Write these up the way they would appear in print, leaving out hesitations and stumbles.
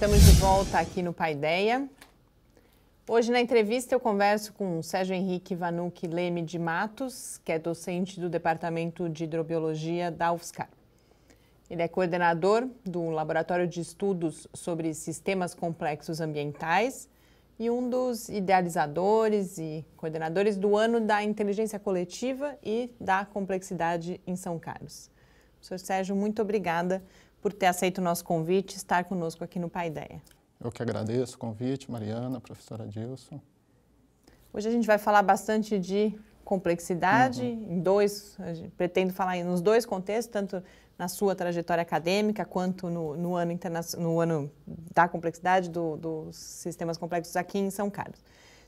Estamos de volta aqui no Paideia. Hoje, na entrevista, eu converso com Sérgio Henrique Vanucchi Leme de Matos, que é docente do Departamento de Hidrobiologia da UFSCar. Ele é coordenador do Laboratório de Estudos sobre Sistemas Complexos Ambientais e um dos idealizadores e coordenadores do Ano da Inteligência Coletiva e da Complexidade em São Carlos. Professor Sérgio, muito obrigada por ter aceito o nosso convite e estar conosco aqui no Paideia. Eu que agradeço o convite, Mariana, professora Dilson. Hoje a gente vai falar bastante de complexidade, pretendo falar nos dois contextos, tanto na sua trajetória acadêmica quanto no ano da complexidade dos sistemas complexos aqui em São Carlos.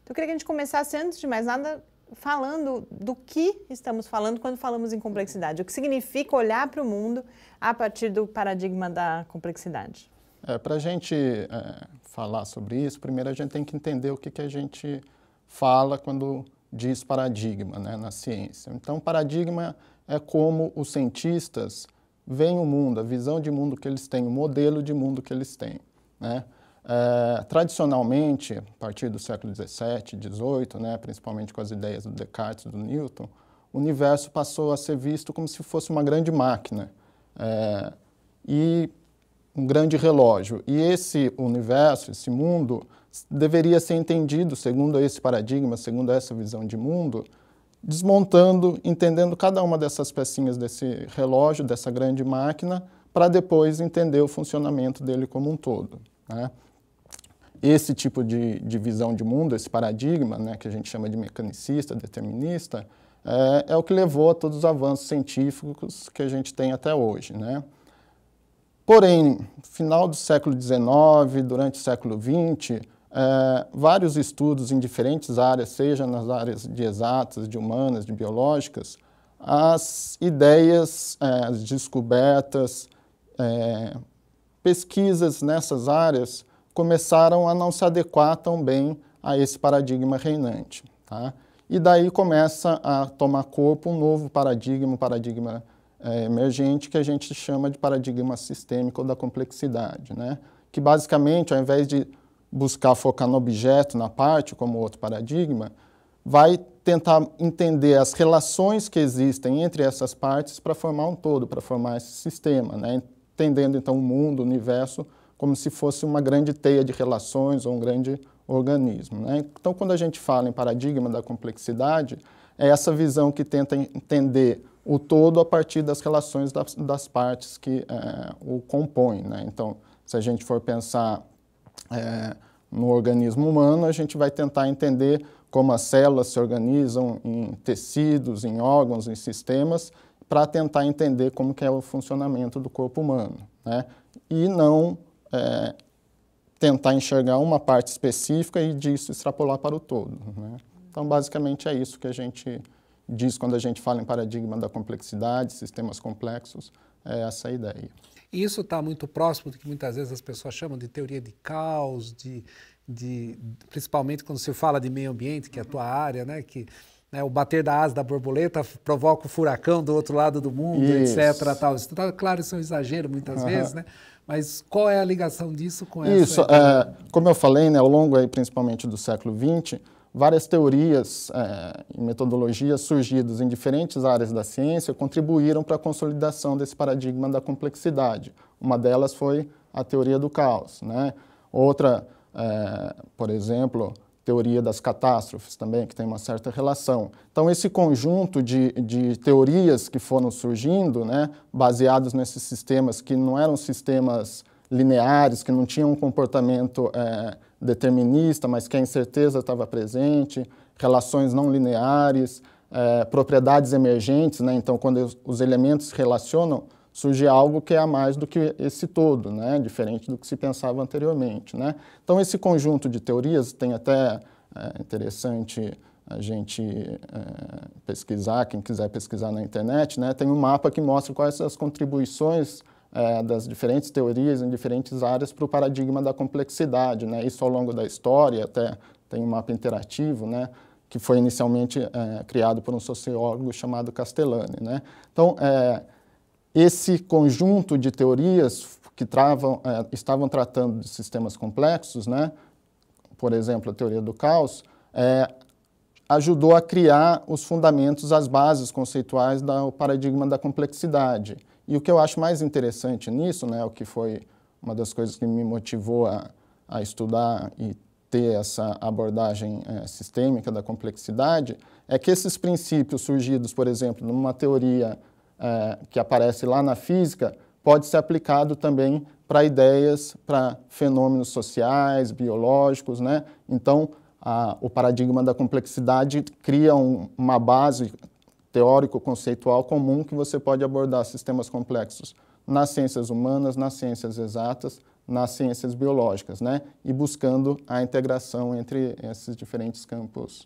Então eu queria que a gente começasse, antes de mais nada, falando do que estamos falando quando falamos em complexidade. O que significa olhar para o mundo a partir do paradigma da complexidade? Para a gente falar sobre isso, primeiro a gente tem que entender o que a gente fala quando diz paradigma, né, na ciência. Então, paradigma é como os cientistas veem o mundo, a visão de mundo que eles têm, o modelo de mundo que eles têm, né? Tradicionalmente, a partir do século XVII, XVIII, né, principalmente com as ideias do Descartes e do Newton, o universo passou a ser visto como se fosse uma grande máquina e um grande relógio. E esse universo, esse mundo, deveria ser entendido, segundo esse paradigma, segundo essa visão de mundo, desmontando, entendendo cada uma dessas pecinhas desse relógio, dessa grande máquina, para depois entender o funcionamento dele como um todo, né? Esse tipo de visão de mundo, esse paradigma, né, que a gente chama de mecanicista, determinista, é o que levou a todos os avanços científicos que a gente tem até hoje, né? Porém, no final do século XIX, durante o século XX, vários estudos em diferentes áreas, seja nas áreas de exatas, de humanas, de biológicas, as ideias, as descobertas, pesquisas nessas áreas começaram a não se adequar tão bem a esse paradigma reinante, tá? E daí começa a tomar corpo um novo paradigma, um paradigma emergente, que a gente chama de paradigma sistêmico da complexidade, né? Que basicamente, ao invés de buscar focar no objeto, na parte, como outro paradigma, vai tentar entender as relações que existem entre essas partes para formar um todo, para formar esse sistema, né? Entendendo então o mundo, o universo, como se fosse uma grande teia de relações ou um grande organismo, né? Então, quando a gente fala em paradigma da complexidade, é essa visão que tenta entender o todo a partir das relações das partes que o compõem, né? Então, se a gente for pensar no organismo humano, a gente vai tentar entender como as células se organizam em tecidos, em órgãos, em sistemas, para tentar entender como que é o funcionamento do corpo humano, né? E não tentar enxergar uma parte específica e disso extrapolar para o todo, né? Então, basicamente, é isso que a gente diz quando a gente fala em paradigma da complexidade, sistemas complexos, é essa a ideia. Isso está muito próximo do que muitas vezes as pessoas chamam de teoria de caos, principalmente quando se fala de meio ambiente, que é a tua área, né? Que o bater da asa da borboleta provoca o furacão do outro lado do mundo, isso, etc. Tal. Isso, claro, isso é um exagero muitas vezes, né? Mas qual é a ligação disso com essa? Isso, como eu falei, né, ao longo aí, principalmente do século XX, várias teorias e metodologias surgidas em diferentes áreas da ciência contribuíram para a consolidação desse paradigma da complexidade. Uma delas foi a teoria do caos, né? Outra, por exemplo, teoria das catástrofes também, que tem uma certa relação. Então, esse conjunto de teorias que foram surgindo, né, baseados nesses sistemas que não eram sistemas lineares, que não tinham um comportamento determinista, mas que a incerteza estava presente, relações não lineares, propriedades emergentes, né? Então, quando os elementos se relacionam, surge algo que é a mais do que esse todo, né? Diferente do que se pensava anteriormente, né? Então, esse conjunto de teorias tem até interessante a gente pesquisar, quem quiser pesquisar na internet, né? Tem um mapa que mostra quais são as contribuições das diferentes teorias em diferentes áreas para o paradigma da complexidade, né? Isso ao longo da história, até tem um mapa interativo, né? Que foi inicialmente criado por um sociólogo chamado Castellani, né? Então, esse conjunto de teorias que estavam tratando de sistemas complexos, né, por exemplo, a teoria do caos, ajudou a criar os fundamentos, as bases conceituais do paradigma da complexidade. E o que eu acho mais interessante nisso, né, o que foi uma das coisas que me motivou a estudar e ter essa abordagem sistêmica da complexidade, é que esses princípios surgidos, por exemplo, numa teoria que aparece lá na física, pode ser aplicado também para ideias, para fenômenos sociais, biológicos, né? Então, o paradigma da complexidade cria uma base teórico-conceitual comum que você pode abordar sistemas complexos nas ciências humanas, nas ciências exatas, nas ciências biológicas, né? E buscando a integração entre esses diferentes campos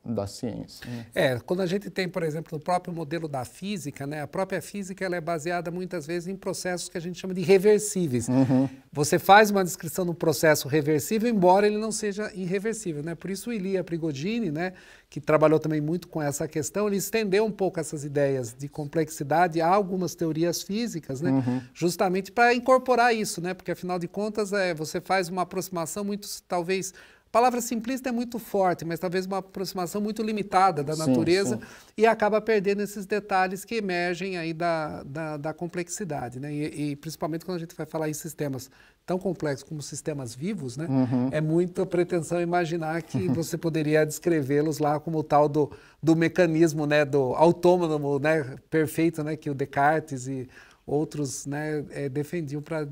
da ciência. Né? Quando a gente tem, por exemplo, o próprio modelo da física, né? A própria física ela é baseada muitas vezes em processos que a gente chama de reversíveis. Uhum. Você faz uma descrição de um processo reversível, embora ele não seja irreversível, né? Por isso o Ilia Prigogine, né, que trabalhou também muito com essa questão, ele estendeu um pouco essas ideias de complexidade a algumas teorias físicas, né? Uhum. Justamente para incorporar isso, né? Porque afinal de contas você faz uma aproximação muito, talvez, a palavra simplista é muito forte, mas talvez uma aproximação muito limitada da natureza, sim. E acaba perdendo esses detalhes que emergem aí da complexidade, né? E principalmente quando a gente vai falar em sistemas tão complexos como sistemas vivos, né? Uhum. É muita pretensão imaginar que você poderia descrevê-los lá como o tal do mecanismo, né? Do autônomo, né? Perfeito, né? Que o Descartes e outros, né? Defendiam para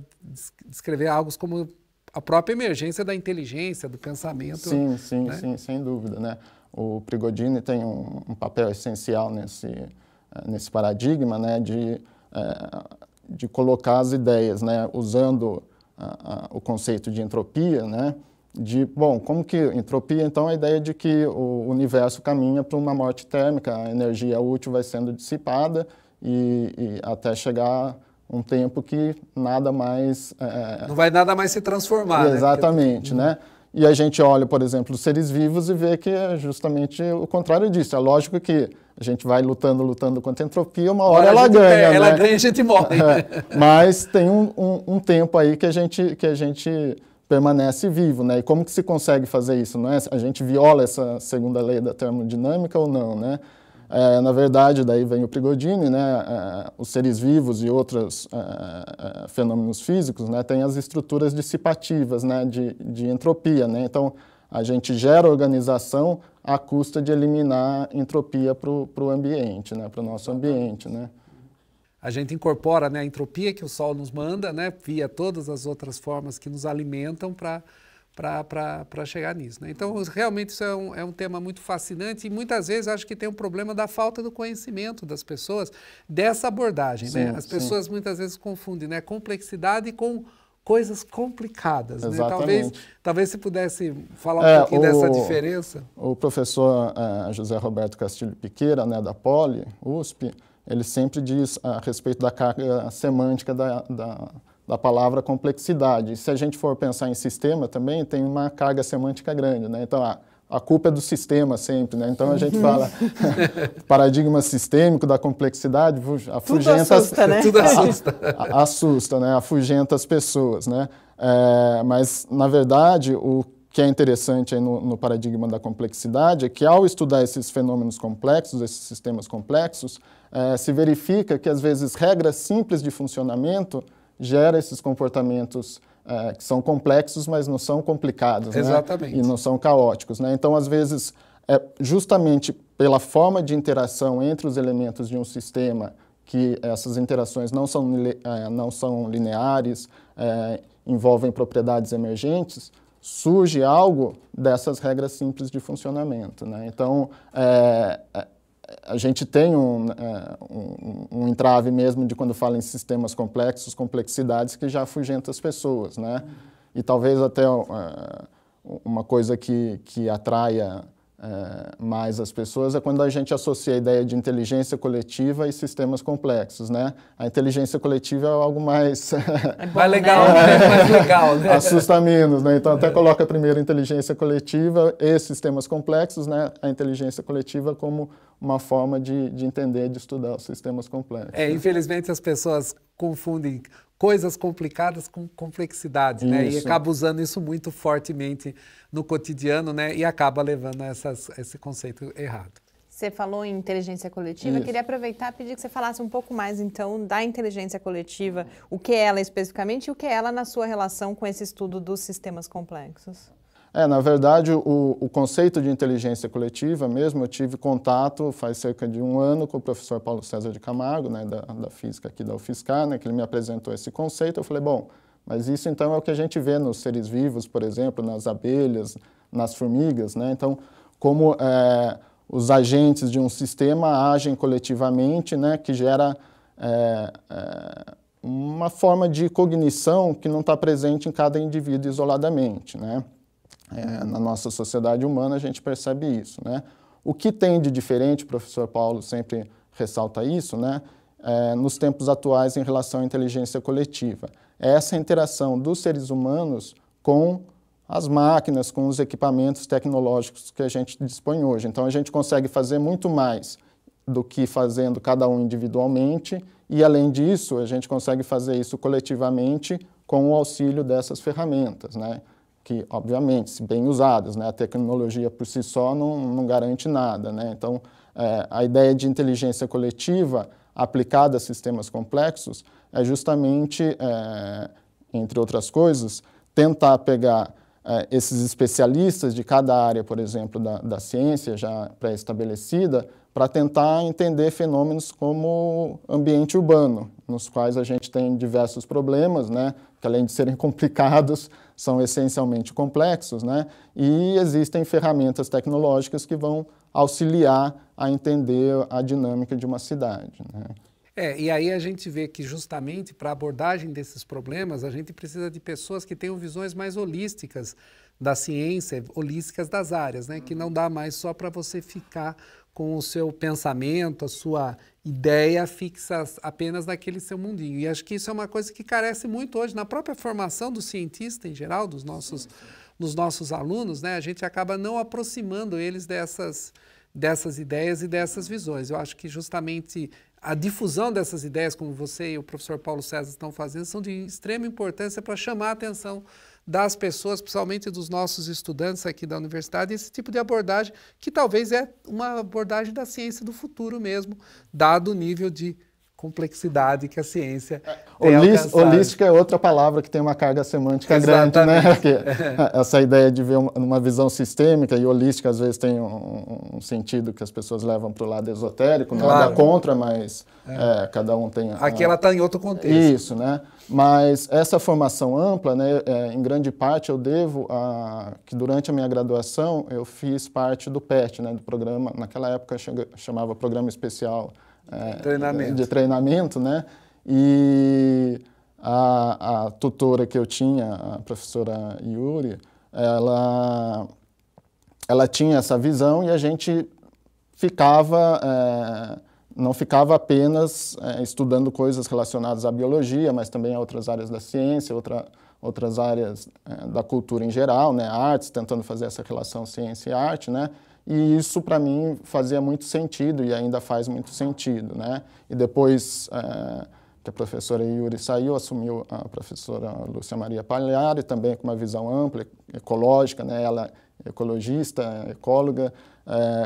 descrever algo como a própria emergência da inteligência, do pensamento. Sim, sim, né? Sim, sem dúvida, né? O Prigogine tem um papel essencial nesse paradigma, né? De colocar as ideias, né? Usando o conceito de entropia, né? Como que entropia, então, é a ideia de que o universo caminha para uma morte térmica, a energia útil vai sendo dissipada e até chegar um tempo que nada mais... não vai nada mais se transformar. Exatamente, né? E a gente olha, por exemplo, os seres vivos e vê que é justamente o contrário disso. É lógico que a gente vai lutando contra a entropia, uma hora ela ganha, né? Ela ganha e a gente morre. Mas tem um tempo aí que a gente permanece vivo, né? E como que se consegue fazer isso, não é? A gente viola essa segunda lei da termodinâmica ou não, né? Na verdade, daí vem o Prigogine, né? Os seres vivos e outros fenômenos físicos, né? Têm as estruturas dissipativas, né? De entropia, né? Então, a gente gera organização à custa de eliminar entropia para o ambiente, né? Para o nosso ambiente, né? A gente incorpora, né, a entropia que o Sol nos manda, né? Via todas as outras formas que nos alimentam para chegar nisso, né? Então, realmente, isso é um tema muito fascinante e muitas vezes acho que tem um problema da falta do conhecimento das pessoas dessa abordagem, sim, né? As pessoas muitas vezes confundem, né, complexidade com coisas complicadas, né? Talvez se pudesse falar um pouquinho dessa diferença. O professor José Roberto Castilho Piqueira, né, da Poli, USP, ele sempre diz a respeito da carga semântica da palavra complexidade. E se a gente for pensar em sistema também, tem uma carga semântica grande, né? Então, a culpa é do sistema sempre, né? Então, a gente fala paradigma sistêmico da complexidade, tudo assusta, né? Tudo assusta. Assusta, né? Afugenta as pessoas, né? Mas, na verdade, o que é interessante aí no paradigma da complexidade é que, ao estudar esses fenômenos complexos, esses sistemas complexos, se verifica que, às vezes, regras simples de funcionamento gera esses comportamentos que são complexos, mas não são complicados, exatamente, né? E não são caóticos, né? Então, às vezes, justamente pela forma de interação entre os elementos de um sistema, que essas interações não são lineares, envolvem propriedades emergentes, surge algo dessas regras simples de funcionamento, né? Então, a gente tem um entrave mesmo de quando fala em sistemas complexos, complexidades que já afugenta as pessoas, né? E talvez até uma coisa que atraia mais as pessoas é quando a gente associa a ideia de inteligência coletiva e sistemas complexos, né? A inteligência coletiva é algo mais... mais legal, né? Mais legal, né? Assusta menos, né? Então até coloca primeiro a inteligência coletiva e sistemas complexos, né? A inteligência coletiva como uma forma de entender, de estudar os sistemas complexos. Infelizmente as pessoas confundem coisas complicadas com complexidade, né? E acaba usando isso muito fortemente no cotidiano, né? E acaba levando a esse conceito errado. Você falou em inteligência coletiva, eu queria aproveitar e pedir que você falasse um pouco mais, então, da inteligência coletiva, o que é ela especificamente e o que é ela na sua relação com esse estudo dos sistemas complexos. Na verdade, o conceito de inteligência coletiva mesmo, eu tive contato faz cerca de 1 ano com o professor Paulo César de Camargo, né, da física aqui da UFSCar, né, que ele me apresentou esse conceito. Eu falei, bom, mas isso então é o que a gente vê nos seres vivos, por exemplo, nas abelhas, nas formigas, né? Então, como os agentes de um sistema agem coletivamente, né, que gera uma forma de cognição que não está presente em cada indivíduo isoladamente, né? Na nossa sociedade humana a gente percebe isso, né? O que tem de diferente, o professor Paulo sempre ressalta isso, né? Nos tempos atuais em relação à inteligência coletiva. É essa interação dos seres humanos com as máquinas, com os equipamentos tecnológicos que a gente dispõe hoje. Então a gente consegue fazer muito mais do que fazendo cada um individualmente e, além disso, a gente consegue fazer isso coletivamente com o auxílio dessas ferramentas, né? Que, obviamente, se bem usadas, né? A tecnologia por si só não garante nada, né? Então, a ideia de inteligência coletiva aplicada a sistemas complexos é justamente, entre outras coisas, tentar pegar esses especialistas de cada área, por exemplo, da ciência já pré-estabelecida, para tentar entender fenômenos como ambiente urbano, nos quais a gente tem diversos problemas, né, que além de serem complicados, são essencialmente complexos, né, e existem ferramentas tecnológicas que vão auxiliar a entender a dinâmica de uma cidade, né. E aí a gente vê que justamente para a abordagem desses problemas, a gente precisa de pessoas que tenham visões mais holísticas da ciência, holísticas das áreas, né? Que não dá mais só para você ficar com o seu pensamento, a sua ideia fixa apenas naquele seu mundinho. E acho que isso é uma coisa que carece muito hoje na própria formação do cientista em geral, dos nossos alunos, né? A gente acaba não aproximando eles dessas ideias e dessas visões. Eu acho que justamente a difusão dessas ideias, como você e o professor Paulo César estão fazendo, são de extrema importância para chamar a atenção das pessoas, principalmente dos nossos estudantes aqui da universidade, esse tipo de abordagem que talvez é uma abordagem da ciência do futuro mesmo, dado o nível de complexidade que a ciência tem alcançado. Holística é outra palavra que tem uma carga semântica grande, né? Essa ideia de ver uma visão sistêmica e holística às vezes tem um sentido que as pessoas levam para o lado esotérico, nada contra, mas cada um tem... Aqui ela está em outro contexto. Isso, né? Mas essa formação ampla, né, em grande parte eu devo a que durante a minha graduação eu fiz parte do PET, né, do programa, naquela época chamava Programa Especial de Treinamento, né? E a tutora que eu tinha, a professora Yuri, ela tinha essa visão e a gente não ficava apenas estudando coisas relacionadas à biologia, mas também a outras áreas da ciência, outras áreas da cultura em geral, né? Artes, tentando fazer essa relação ciência e arte, né? E isso, para mim, fazia muito sentido e ainda faz muito sentido, né? E depois que a professora Yuri saiu, assumiu a professora Lúcia Maria Pagliari, também com uma visão ampla, ecológica, né? Ela é ecologista, ecóloga,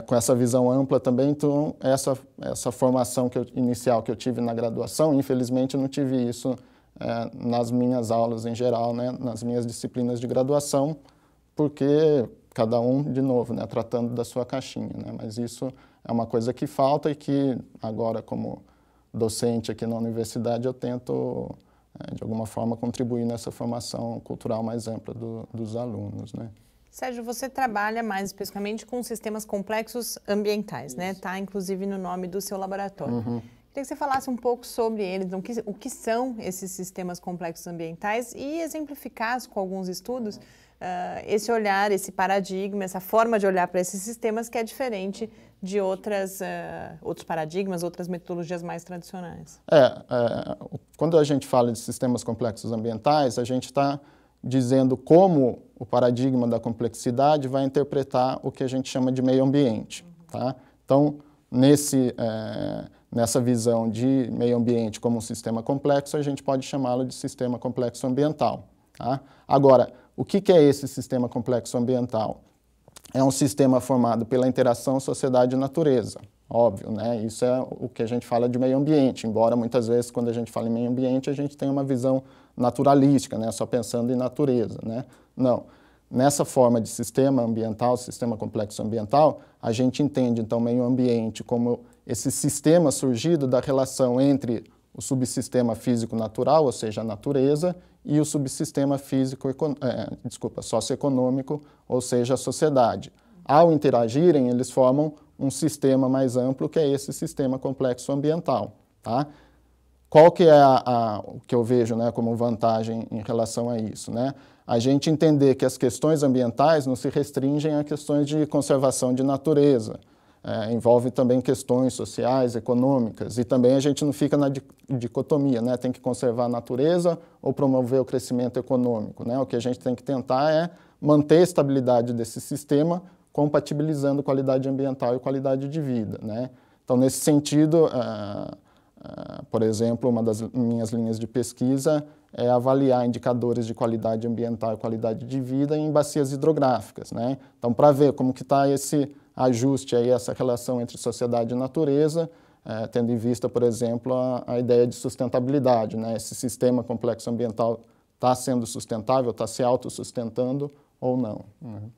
com essa visão ampla também. Então, essa formação inicial que eu tive na graduação, infelizmente, eu não tive isso nas minhas aulas em geral, né? Nas minhas disciplinas de graduação, porque... cada um, de novo, né, tratando da sua caixinha, né? Mas isso é uma coisa que falta e que agora, como docente aqui na universidade, eu tento, de alguma forma, contribuir nessa formação cultural mais ampla dos alunos, né? Sérgio, você trabalha mais especificamente com sistemas complexos ambientais, né? Está, inclusive, no nome do seu laboratório. Queria que você falasse um pouco sobre eles, o que são esses sistemas complexos ambientais e exemplificasse com alguns estudos esse olhar, esse paradigma, essa forma de olhar para esses sistemas que é diferente de outros paradigmas, outras metodologias mais tradicionais. Quando a gente fala de sistemas complexos ambientais, a gente está dizendo como o paradigma da complexidade vai nessa visão de meio ambiente como um sistema complexo, a gente pode chamá-lo de sistema complexo ambiental. Tá? Agora, o que é esse sistema complexo ambiental? É um sistema formado pela interação sociedade e natureza, óbvio, né? Isso é o que a gente fala de meio ambiente, embora muitas vezes quando a gente fala em meio ambiente a gente tenha uma visão naturalística, né? Só pensando em natureza, né? Não. Nessa forma de sistema ambiental, sistema complexo ambiental, a gente entende então meio ambiente como esse sistema surgido da relação entre o subsistema físico-natural, ou seja, a natureza, e o subsistema socioeconômico, ou seja, a sociedade. Ao interagirem, eles formam um sistema mais amplo, que é esse sistema complexo ambiental. Tá? Qual que é o que eu vejo, né, como vantagem em relação a isso? Né? A gente entender que as questões ambientais não se restringem a questões de conservação de natureza, envolve também questões sociais, econômicas, e também a gente não fica na dicotomia, né? Tem que conservar a natureza ou promover o crescimento econômico, né? O que a gente tem que tentar é manter a estabilidade desse sistema, compatibilizando qualidade ambiental e qualidade de vida, né? Então, nesse sentido, por exemplo, uma das minhas linhas de pesquisa é avaliar indicadores de qualidade ambiental e qualidade de vida em bacias hidrográficas, né? Então, para ver como que está esse ajuste aí, essa relação entre sociedade e natureza, tendo em vista, por exemplo, a ideia de sustentabilidade, né? Esse sistema complexo ambiental está sendo sustentável, está se autossustentando ou não. Uhum.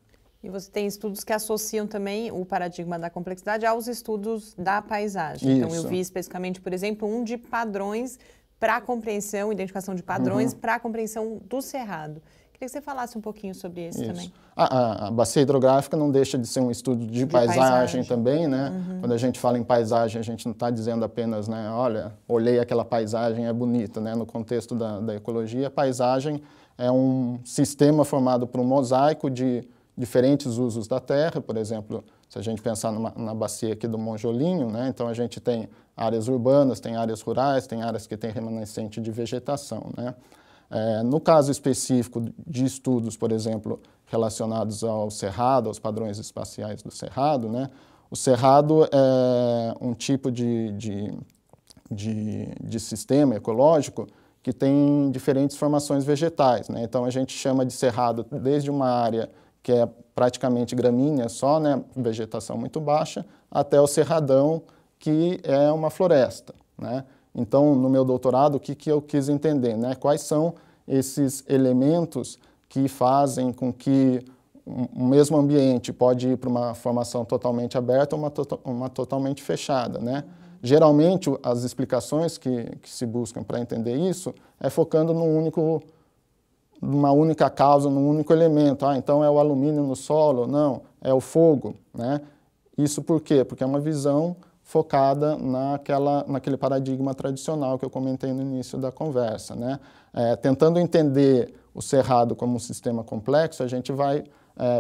E você tem estudos que associam também o paradigma da complexidade aos estudos da paisagem. Isso. Então, eu vi especificamente, por exemplo, um de padrões para a compreensão, identificação de padrões para a compreensão do cerrado. Queria que você falasse um pouquinho sobre esse também. A bacia hidrográfica não deixa de ser um estudo de paisagem também, né? Quando a gente fala em paisagem, a gente não está dizendo apenas, né, olha, olhei aquela paisagem, é bonita, né? No contexto da ecologia, a paisagem é um sistema formado por um mosaico de diferentes usos da terra. Por exemplo, se a gente pensar na bacia aqui do Monjolinho, né? Então a gente tem áreas urbanas, tem áreas rurais, tem áreas que tem remanescente de vegetação, né? No caso específico de estudos, por exemplo, relacionados ao cerrado, aos padrões espaciais do cerrado, né? O cerrado é um tipo de sistema ecológico que tem diferentes formações vegetais, né? Então a gente chama de cerrado desde uma área que é praticamente gramínea só, né? Vegetação muito baixa, até o cerradão, que é uma floresta, né? Então, no meu doutorado, o que eu quis entender, né? Quais são esses elementos que fazem com que o mesmo ambiente pode ir para uma formação totalmente aberta ou uma totalmente fechada, né? Geralmente, as explicações que se buscam para entender isso é focando numa única causa, num único elemento. Então é o alumínio no solo? Não, é o fogo, né? Isso por quê? Porque é uma visão focada naquele paradigma tradicional que eu comentei no início da conversa, né? Tentando entender o cerrado como um sistema complexo, a gente vai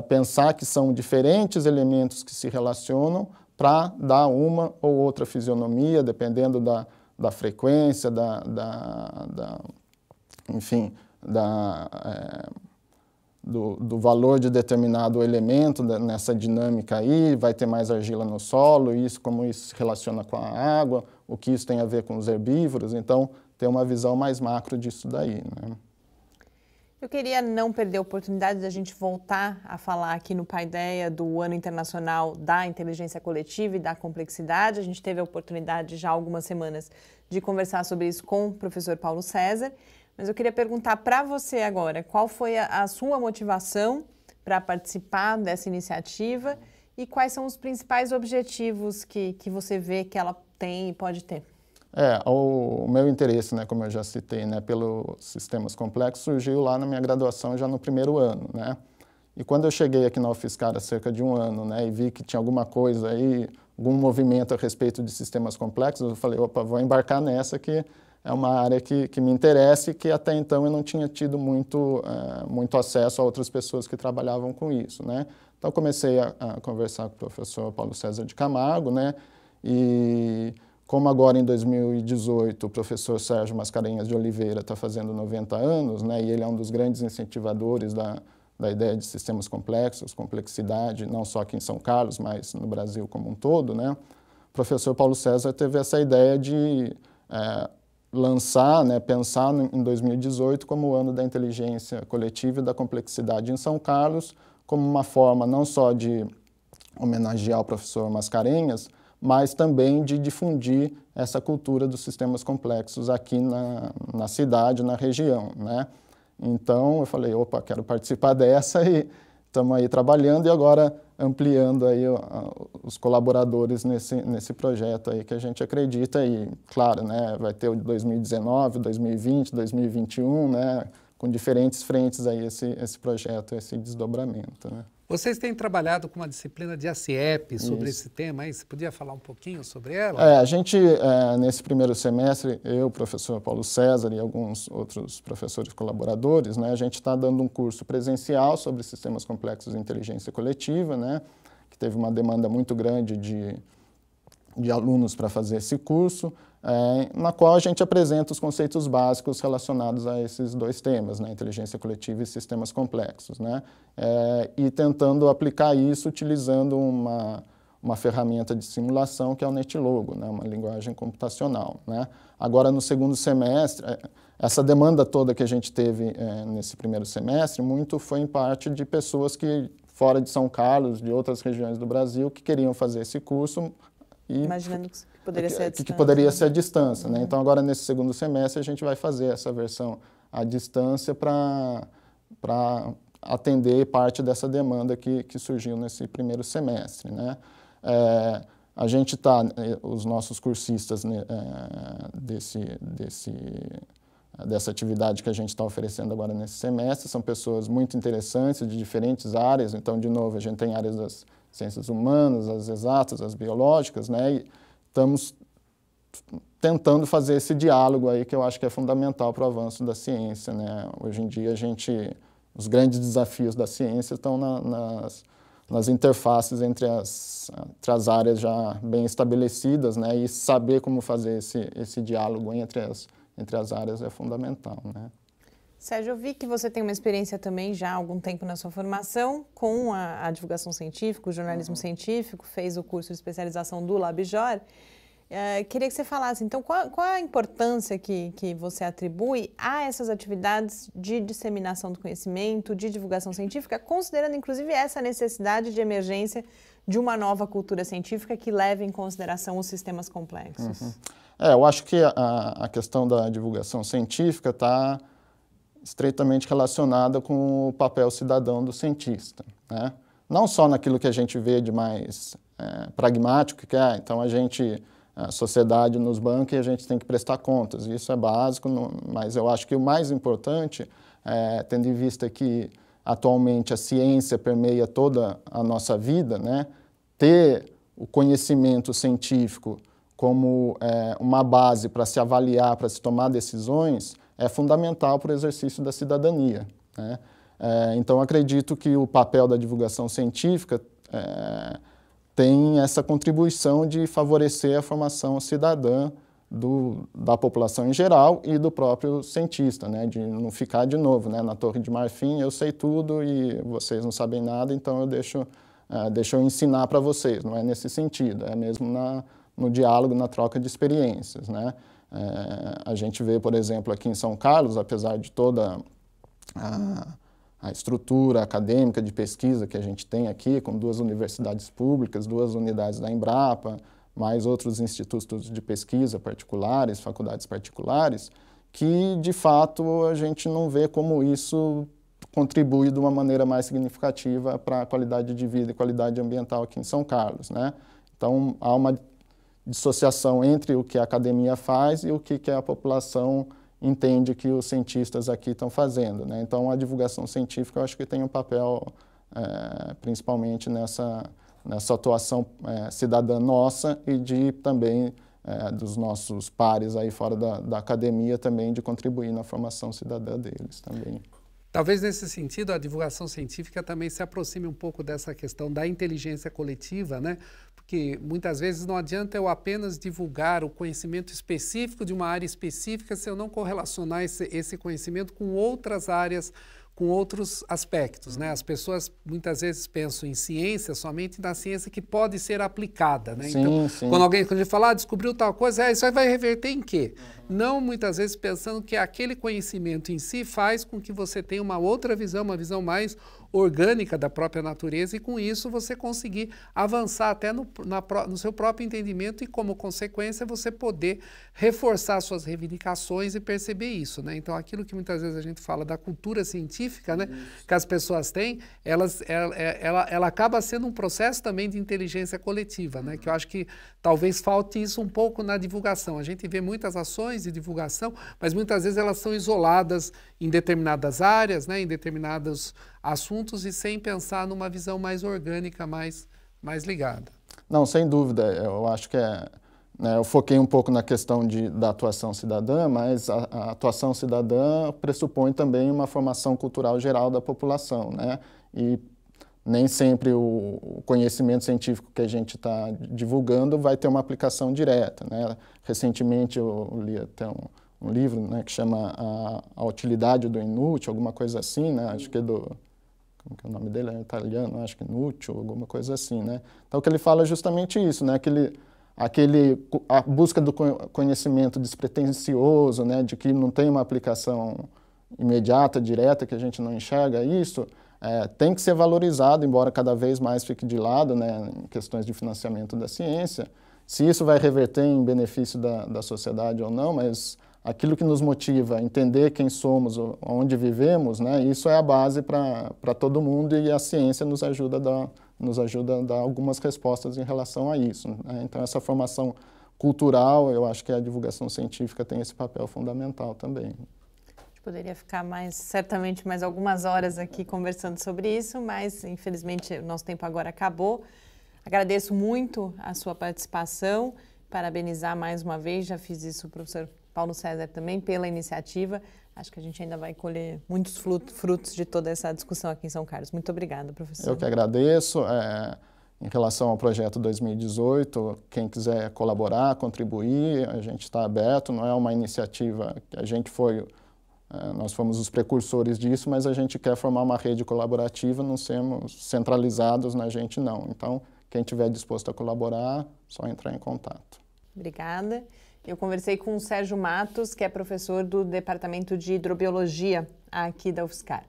pensar que são diferentes elementos que se relacionam para dar uma ou outra fisionomia, dependendo da frequência, enfim, do valor de determinado elemento nessa dinâmica aí, vai ter mais argila no solo, como isso se relaciona com a água, o que isso tem a ver com os herbívoros, então ter uma visão mais macro disso daí, né? Eu queria não perder a oportunidade de a gente voltar a falar aqui no Paideia do Ano Internacional da Inteligência Coletiva e da Complexidade. A gente teve a oportunidade já há algumas semanas de conversar sobre isso com o professor Paulo César. Mas eu queria perguntar para você agora, qual foi a sua motivação para participar dessa iniciativa e quais são os principais objetivos que você vê que ela tem e pode ter? O meu interesse, né, como eu já citei, né, pelos sistemas complexos surgiu lá na minha graduação já no primeiro ano, né? E quando eu cheguei aqui na UFSCar há cerca de um ano, né, e vi que tinha alguma coisa aí, algum movimento a respeito de sistemas complexos, eu falei, opa, vou embarcar nessa que é uma área que me interessa e que até então eu não tinha tido muito acesso a outras pessoas que trabalhavam com isso, né? Então comecei a conversar com o professor Paulo César de Camargo, né? E como agora em 2018 o professor Sérgio Mascarenhas de Oliveira está fazendo 90 anos, né? E ele é um dos grandes incentivadores da ideia de sistemas complexos, complexidade, não só aqui em São Carlos, mas no Brasil como um todo, né? O professor Paulo César teve essa ideia de lançar, né, pensar em 2018 como o ano da inteligência coletiva e da complexidade em São Carlos, como uma forma não só de homenagear o professor Mascarenhas, mas também de difundir essa cultura dos sistemas complexos aqui na cidade, na região, né? Então eu falei, opa, quero participar dessa e estamos aí trabalhando e agora ampliando aí os colaboradores nesse projeto aí que a gente acredita e, claro, né, vai ter o 2019, 2020, 2021, né, com diferentes frentes aí esse projeto, esse desdobramento, né. Vocês têm trabalhado com uma disciplina de ACIEP sobre esse tema aí, você podia falar um pouquinho sobre ela? A gente, nesse primeiro semestre, eu, professor Paulo César e alguns outros professores colaboradores, né, a gente está dando um curso presencial sobre sistemas complexos de inteligência coletiva, né, que teve uma demanda muito grande de alunos para fazer esse curso, na qual a gente apresenta os conceitos básicos relacionados a esses dois temas, né, inteligência coletiva e sistemas complexos, né, e tentando aplicar isso utilizando uma ferramenta de simulação que é o NetLogo, né, uma linguagem computacional, né. Agora, no segundo semestre, essa demanda toda que a gente teve nesse primeiro semestre, muito foi em parte de pessoas que, fora de São Carlos, de outras regiões do Brasil, que queriam fazer esse curso. Imaginando que poderia ser à distância. Que poderia ser à distância, né? Então, agora, nesse segundo semestre, a gente vai fazer essa versão à distância para atender parte dessa demanda que surgiu nesse primeiro semestre, né? A gente está, os nossos cursistas, né, dessa atividade que a gente está oferecendo agora nesse semestre, são pessoas muito interessantes, de diferentes áreas. Então, de novo, a gente tem áreas das ciências humanas, as exatas, as biológicas, né? E estamos tentando fazer esse diálogo aí que eu acho que é fundamental para o avanço da ciência, né? Hoje em dia os grandes desafios da ciência estão nas interfaces entre as áreas já bem estabelecidas, né? E saber como fazer esse diálogo entre as áreas é fundamental, né? Sérgio, eu vi que você tem uma experiência também já há algum tempo na sua formação com a divulgação científica, o jornalismo científico, fez o curso de especialização do LabJOR. Queria que você falasse, então, qual a importância que você atribui a essas atividades de disseminação do conhecimento, de divulgação científica, considerando, inclusive, essa necessidade de emergência de uma nova cultura científica que leve em consideração os sistemas complexos? Eu acho que a questão da divulgação científica está estreitamente relacionada com o papel cidadão do cientista, né? Não só naquilo que a gente vê de mais pragmático, que então a sociedade nos banca e a gente tem que prestar contas, isso é básico, mas eu acho que o mais importante, tendo em vista que atualmente a ciência permeia toda a nossa vida, né? Ter o conhecimento científico como uma base para se avaliar, para se tomar decisões, é fundamental para o exercício da cidadania, né? Então, acredito que o papel da divulgação científica tem essa contribuição de favorecer a formação cidadã da população em geral e do próprio cientista, né? De não ficar, de novo, né, na Torre de Marfim, eu sei tudo e vocês não sabem nada, então eu deixo eu ensinar para vocês. Não é nesse sentido, é mesmo no diálogo, na troca de experiências, né? A gente vê, por exemplo, aqui em São Carlos, apesar de toda a estrutura acadêmica de pesquisa que a gente tem aqui, com 2 universidades públicas, 2 unidades da Embrapa, mais outros institutos de pesquisa particulares, faculdades particulares, que, de fato, a gente não vê como isso contribui de uma maneira mais significativa para a qualidade de vida e qualidade ambiental aqui em São Carlos, né? Então, há uma dissociação entre o que a academia faz e o que a população entende que os cientistas aqui estão fazendo, né? Então, a divulgação científica, eu acho que tem um papel, principalmente nessa atuação cidadã nossa e também dos nossos pares aí fora da academia também, de contribuir na formação cidadã deles também. Talvez nesse sentido a divulgação científica também se aproxime um pouco dessa questão da inteligência coletiva, né? Porque muitas vezes não adianta eu apenas divulgar o conhecimento específico de uma área específica se eu não correlacionar esse conhecimento com outras áreas com outros aspectos, né? As pessoas muitas vezes pensam em ciência somente na ciência que pode ser aplicada, né? Sim, então, sim. quando a gente fala, descobriu tal coisa, isso aí vai reverter em quê? Não muitas vezes pensando que aquele conhecimento em si faz com que você tenha uma outra visão, uma visão mais orgânica da própria natureza e com isso você conseguir avançar até no seu próprio entendimento e como consequência você poder reforçar suas reivindicações e perceber isso, né? Então aquilo que muitas vezes a gente fala da cultura científica, né, que as pessoas têm, ela acaba sendo um processo também de inteligência coletiva, né? Que eu acho que talvez falte isso um pouco na divulgação. A gente vê muitas ações de divulgação, mas muitas vezes elas são isoladas em determinadas áreas, né, em determinados assuntos e sem pensar numa visão mais orgânica, mais ligada. Não, sem dúvida. Eu acho que né, eu foquei um pouco na questão da atuação cidadã, mas a atuação cidadã pressupõe também uma formação cultural geral da população, né? E nem sempre o conhecimento científico que a gente está divulgando vai ter uma aplicação direta, né? Recentemente eu li até um livro, né, que chama a Utilidade do Inútil, alguma coisa assim, né? Acho que é como que é o nome dele? É italiano, acho que Inútil, alguma coisa assim, né? Então, o que ele fala é justamente isso, né? A busca do conhecimento despretensioso, né? De que não tem uma aplicação imediata, direta, que a gente não enxerga isso, tem que ser valorizado, embora cada vez mais fique de lado, né? Em questões de financiamento da ciência. Se isso vai reverter em benefício da sociedade ou não, mas aquilo que nos motiva a entender quem somos, onde vivemos, né, isso é a base para todo mundo e a ciência nos ajuda a dar algumas respostas em relação a isso, né? Então, essa formação cultural, eu acho que a divulgação científica tem esse papel fundamental também. A gente poderia ficar certamente mais algumas horas aqui conversando sobre isso, mas infelizmente o nosso tempo agora acabou. Agradeço muito a sua participação, parabenizar mais uma vez, já fiz isso, professor Paulo César também, pela iniciativa. Acho que a gente ainda vai colher muitos frutos de toda essa discussão aqui em São Carlos. Muito obrigada, professor. Eu que agradeço. Em relação ao projeto 2018, quem quiser colaborar, contribuir, a gente está aberto. Não é uma iniciativa que nós fomos os precursores disso, mas a gente quer formar uma rede colaborativa, não sermos centralizados na gente, não. Então, quem estiver disposto a colaborar, só entrar em contato. Obrigada. Eu conversei com o Sérgio Matos, que é professor do Departamento de Hidrobiologia aqui da UFSCar.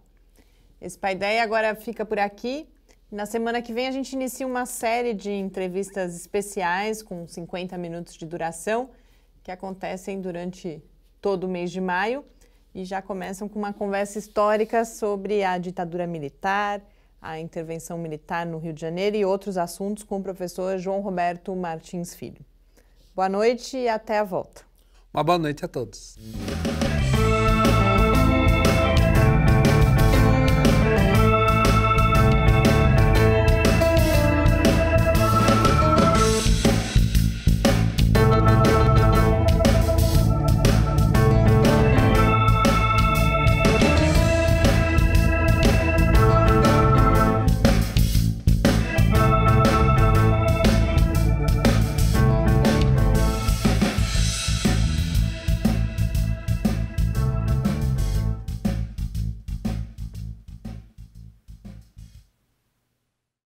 Esse Paideia agora fica por aqui. Na semana que vem a gente inicia uma série de entrevistas especiais com 50 minutos de duração, que acontecem durante todo o mês de maio e já começam com uma conversa histórica sobre a ditadura militar, a intervenção militar no Rio de Janeiro e outros assuntos com o professor João Roberto Martins Filho. Boa noite e até a volta. Uma boa noite a todos.